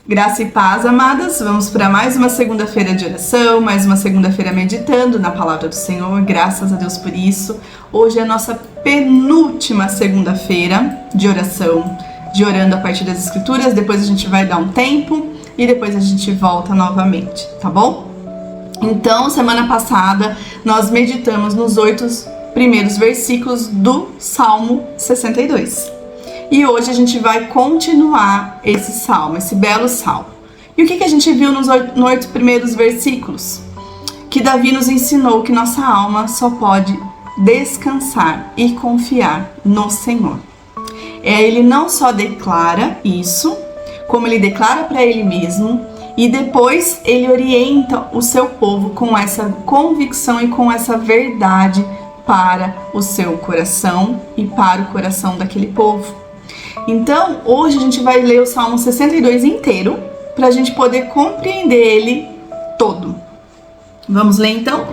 Graça e paz, amadas. Vamos para mais uma segunda-feira de oração, mais uma segunda-feira meditando na palavra do Senhor. Graças a Deus por isso. Hoje é a nossa penúltima segunda-feira de oração, de orando a partir das Escrituras. Depois a gente vai dar um tempo e depois a gente volta novamente, tá bom? Então, semana passada nós meditamos nos 8 primeiros versículos do Salmo 62. E hoje a gente vai continuar esse salmo, esse belo salmo. E o que a gente viu nos 8 primeiros versículos? Que Davi nos ensinou que nossa alma só pode descansar e confiar no Senhor. Ele não só declara isso, como ele declara para ele mesmo, e depois ele orienta o seu povo com essa convicção e com essa verdade para o seu coração e para o coração daquele povo. Então, hoje a gente vai ler o Salmo 62 inteiro para a gente poder compreender ele todo. Vamos ler então?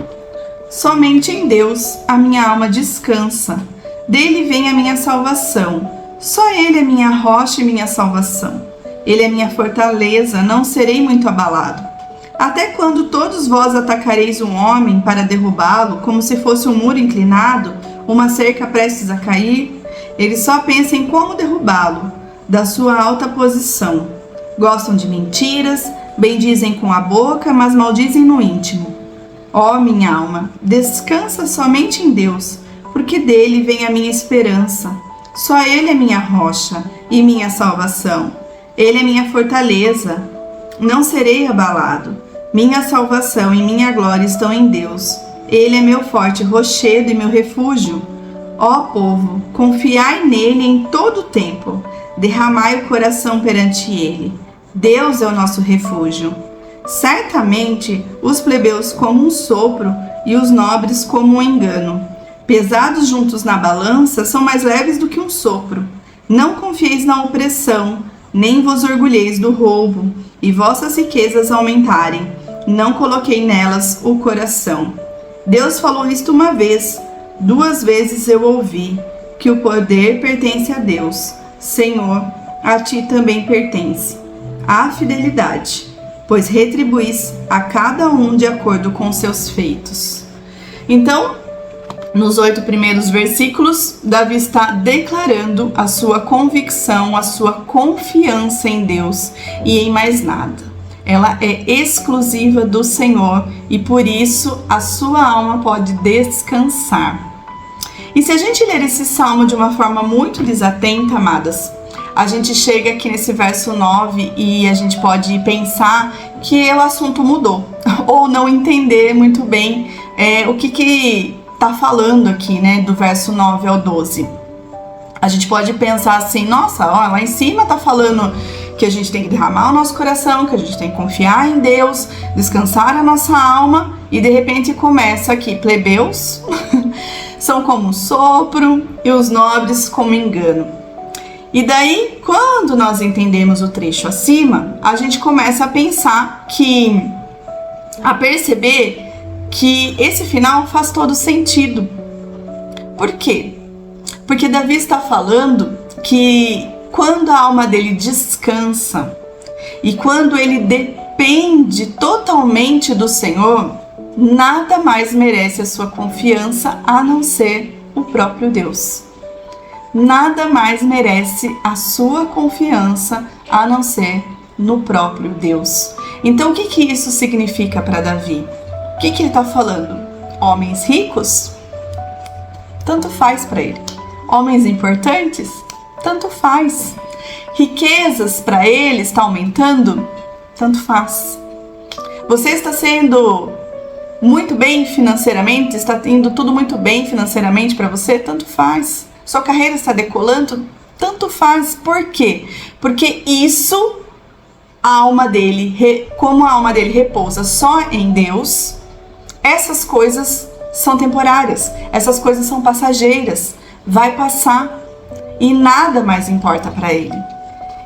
Somente em Deus a minha alma descansa, dele vem a minha salvação. Só ele é minha rocha e minha salvação. Ele é minha fortaleza, não serei muito abalado. Até quando todos vós atacareis um homem para derrubá-lo, como se fosse um muro inclinado, uma cerca prestes a cair? Eles só pensam em como derrubá-lo, da sua alta posição. Gostam de mentiras, bendizem com a boca, mas maldizem no íntimo. Ó minha alma, descansa somente em Deus, porque dele vem a minha esperança. Só ele é minha rocha e minha salvação. Ele é minha fortaleza, não serei abalado. Minha salvação e minha glória estão em Deus. Ele é meu forte rochedo e meu refúgio. Ó povo, confiai nele em todo o tempo. Derramai o coração perante ele. Deus é o nosso refúgio. Certamente os plebeus como um sopro e os nobres como um engano. Pesados juntos na balança, são mais leves do que um sopro. Não confieis na opressão, nem vos orgulheis do roubo, e vossas riquezas aumentarem. Não coloquei nelas o coração. Deus falou isto uma vez, 2 vezes eu ouvi, que o poder pertence a Deus. Senhor, a ti também pertence a fidelidade, pois retribuís a cada um de acordo com seus feitos. Então, nos 8 primeiros versículos, Davi está declarando a sua convicção, a sua confiança em Deus e em mais nada. Ela é exclusiva do Senhor e por isso a sua alma pode descansar. E se a gente ler esse salmo de uma forma muito desatenta, amadas, a gente chega aqui nesse verso 9 e a gente pode pensar que o assunto mudou ou não entender muito bem o que tá falando aqui, né, do verso 9 ao 12. A gente pode pensar assim, nossa, ó, lá em cima tá falando que a gente tem que derramar o nosso coração, que a gente tem que confiar em Deus, descansar a nossa alma, e de repente começa aqui, plebeus são como um sopro e os nobres como engano. E daí, quando nós entendemos o trecho acima, a gente começa a pensar a perceber que esse final faz todo sentido. Por quê? Porque Davi está falando que quando a alma dele descansa e quando ele depende totalmente do Senhor, nada mais merece a sua confiança a não ser o próprio Deus. Nada mais merece a sua confiança a não ser no próprio Deus. Então, o que isso significa para Davi? O que ele está falando? Homens ricos? Tanto faz para ele. Homens importantes? Tanto faz. Riquezas para ele está aumentando? Tanto faz. Você está sendo muito bem financeiramente? Está indo tudo muito bem financeiramente para você? Tanto faz. Sua carreira está decolando? Tanto faz. Por quê? Porque isso, a alma dele, como a alma dele repousa só em Deus, essas coisas são temporárias, essas coisas são passageiras, vai passar e nada mais importa para ele.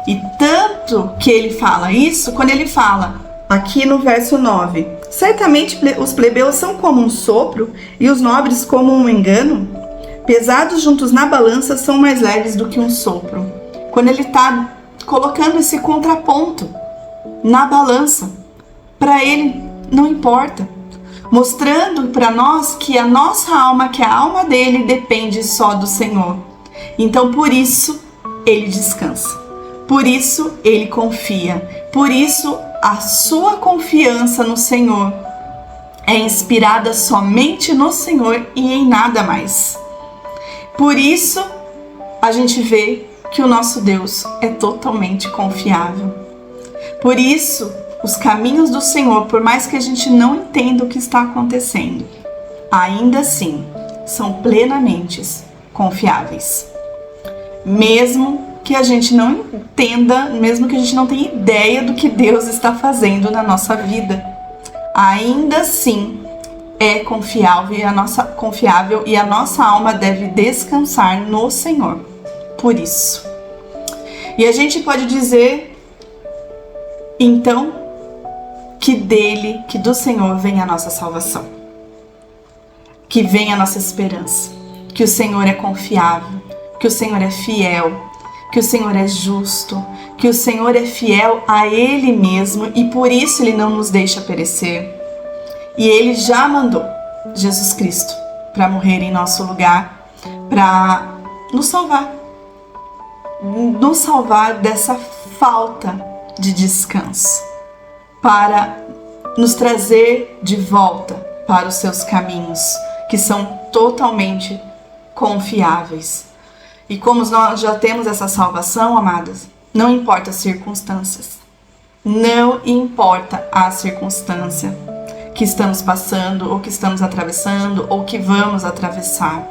E tanto que ele fala isso quando ele fala aqui no verso 9: certamente os plebeus são como um sopro e os nobres como um engano. Pesados juntos na balança são mais leves do que um sopro. Quando ele está colocando esse contraponto, na balança. Para Ele não importa, mostrando para nós que a nossa alma, que a alma dele depende só do Senhor. Então por isso ele descansa, por isso ele confia, por isso a sua confiança no Senhor é inspirada somente no Senhor e em nada mais. Por isso a gente vê que o nosso Deus é totalmente confiável. Por isso os caminhos do Senhor, por mais que a gente não entenda o que está acontecendo, ainda assim são plenamente confiáveis. Mesmo que a gente não entenda, mesmo que a gente não tenha ideia do que Deus está fazendo na nossa vida, ainda assim é confiável e a nossa alma deve descansar no Senhor. Por isso. E a gente pode dizer, então, que do Senhor vem a nossa salvação, que vem a nossa esperança, que o Senhor é confiável, que o Senhor é fiel, que o Senhor é justo, que o Senhor é fiel a Ele mesmo e por isso Ele não nos deixa perecer. E Ele já mandou Jesus Cristo para morrer em nosso lugar, para nos salvar dessa falta de descanso, para nos trazer de volta para os seus caminhos, que são totalmente confiáveis. E como nós já temos essa salvação, amadas, não importa as circunstâncias, não importa a circunstância que estamos passando, ou que estamos atravessando, ou que vamos atravessar.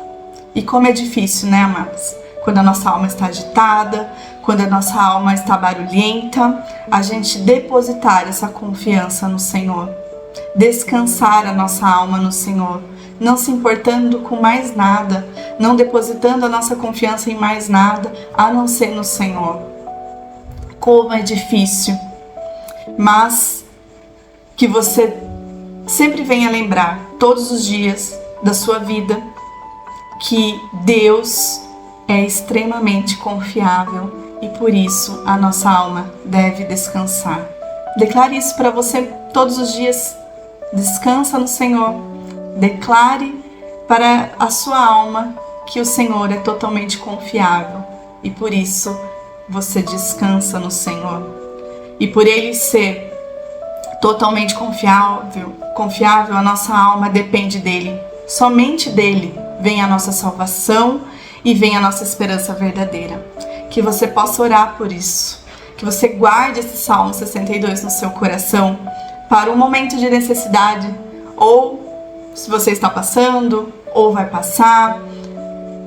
E como é difícil, né, amadas? Quando a nossa alma está agitada, quando a nossa alma está barulhenta, a gente depositar essa confiança no Senhor, descansar a nossa alma no Senhor, não se importando com mais nada, não depositando a nossa confiança em mais nada, a não ser no Senhor. Como é difícil, mas que você sempre venha lembrar, todos os dias da sua vida, que Deus é extremamente confiável e por isso a nossa alma deve descansar. Declare isso para você todos os dias. Descansa no Senhor. Declare para a sua alma que o Senhor é totalmente confiável e por isso você descansa no Senhor. E por Ele ser totalmente confiável, a nossa alma depende dEle. Somente dEle vem a nossa salvação e vem a nossa esperança verdadeira. Que você possa orar por isso. Que você guarde esse Salmo 62 no seu coração para um momento de necessidade, ou se você está passando, ou vai passar.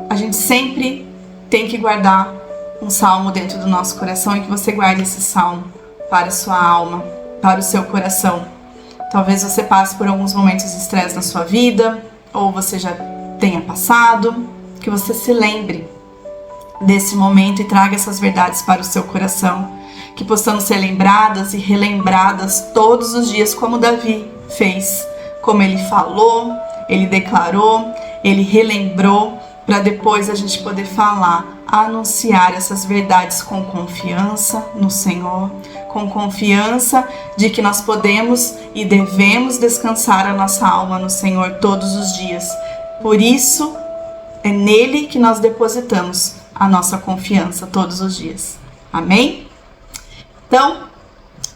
A gente sempre tem que guardar um salmo dentro do nosso coração e que você guarde esse salmo para a sua alma, para o seu coração. Talvez você passe por alguns momentos de estresse na sua vida, ou você já tenha passado, que você se lembre desse momento e traga essas verdades para o seu coração, que possamos ser lembradas e relembradas todos os dias, como Davi fez, como ele falou, ele declarou, ele relembrou, para depois a gente poder falar, anunciar essas verdades com confiança no Senhor, com confiança de que nós podemos e devemos descansar a nossa alma no Senhor todos os dias. Por isso, é nele que nós depositamos a nossa confiança todos os dias. Amém? Então,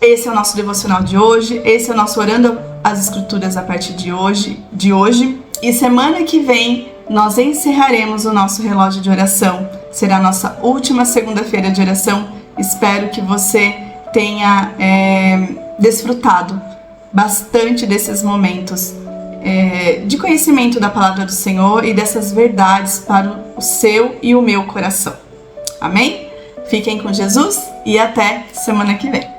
esse é o nosso devocional de hoje, esse é o nosso Orando as Escrituras a partir de hoje. E semana que vem nós encerraremos o nosso relógio de oração. Será a nossa última segunda-feira de oração. Espero que você tenha desfrutado bastante desses momentos de conhecimento da palavra do Senhor e dessas verdades para o seu e o meu coração. Amém? Fiquem com Jesus e até semana que vem.